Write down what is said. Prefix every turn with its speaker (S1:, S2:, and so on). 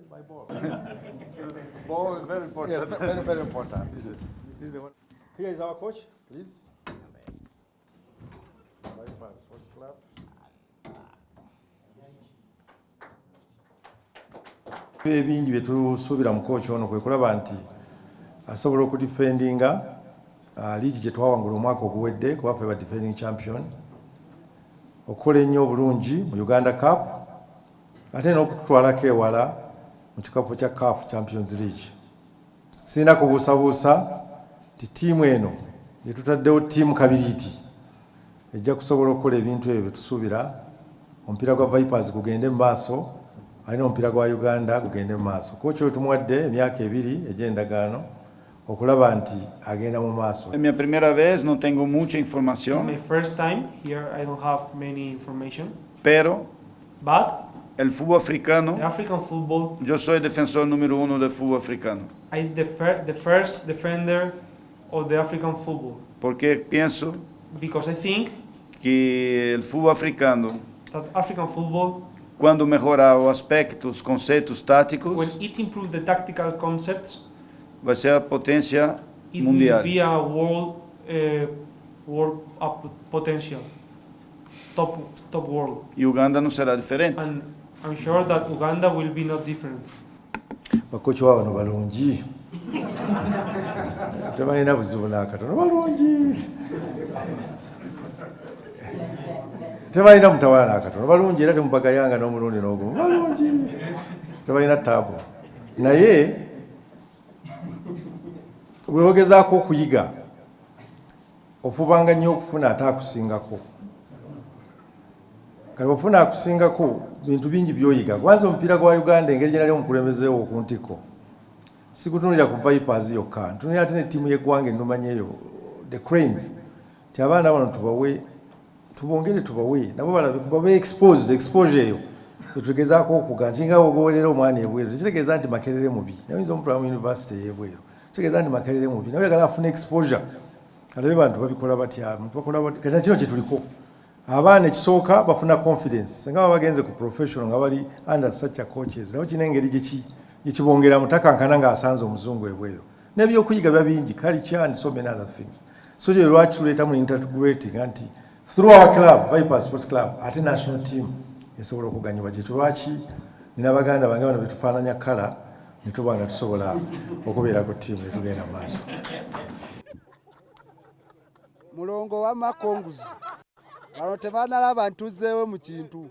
S1: my ball. Ball is very important. Yeah, very, very important. This is the one. Here is our coach, please. Bypass Sports Club. Ebingi byetusuubira mu coach ono kwe kulaba nti asobola okudifendinga liigi gye twawangula omwaka oguwedde kuba ffe ba defending champion, okukola ennyo obulungi mu Uganda Cup ate n'okututwalako ewala mu kikapu kya CAF Champions League. Sirina kubuusabuusa ti ttiimu eno gye tutaddewo ttiimu kabiriiti ejja kusobola okukola ebintu ebyo bye tusuubira. Omupiira gwa Vipers gugende mu maaso, alina omupiira gwa Uganda gugende mu maaso. Kooki oyo tumuwadde emyaka 2 egy'endagaano okulaba nti agenda mu maaso.
S2: É minha primeira vez, não tenho muita informação.
S3: It's my first time here. I don't have many information.
S2: Pero
S3: But
S2: el fútbol africano,
S3: the African football,
S2: yo soy defensor número 1 del fútbol africano.
S3: I'm the first defender of the African football
S2: Porque pienso
S3: because I think
S2: que el fútbol africano,
S3: that African football,
S2: quando melhorar os aspectos, conceitos
S3: when
S2: táticos,
S3: it improves the tactical concepts,
S2: vai ser a potência
S3: it
S2: mundial.
S3: will be a world up potential, top world,
S2: E Uganda não será diferente.
S3: and I'm sure that Uganda will be not different.
S1: Bakochi wa bano balungi. Tebalina buzibu n'akatono, balungi. Tebalina mutawala n'akatono, balungi era temubagayanga n'omulundi n'ogumu, balungi. Tebalina taabu. Naye bwe ogezaako okuyiga ofubanga nnyo okufuna ate akusingako. Kale ofuna akusingako bintu bingi byoyiga. Kwanza omupiira gwa Uganda engeri gye nali omukulembezeewo ku ntiko, sikutunulira ku Vipers yokka, ntunulira ate ne ttiimu y'eggwanga ennumanyeeyo, the Cranes, ti abaana bano tubongere tubawe nabo babe exposure eyo etugezaako okuga nti nga ogoberera omwana ebweru tekitegeeza nti Makerere mubi, nayinza omutwala mu university ey'ebweru, kitegeeza nti Makerere mubi, naye oyagala afuna exposure. Alabe bantu babikola batya, kati kino kye tuliko. Abaana ekisooka bafuna confidence nga bagenze ku professional nga bali under such a coaches, nabo kino engeri gye kibongera mutakankana ng'asanze omuzungu ebweru. N'ebyokuyiga biba bingi, culture and so many other things. So kye lwaki tuleeta mu integrating nti through our club, Vipers Sports Club, ate national team esobola okuganyibwa gye lwaki nina baganda bange bano betufaananya kala ne tuba nga tusobola okubeera ku ttiimu ne tugenda mu maaso.
S4: Mulongo wa Makonguzi bano tebanalaba ntuzzeewo mu kintu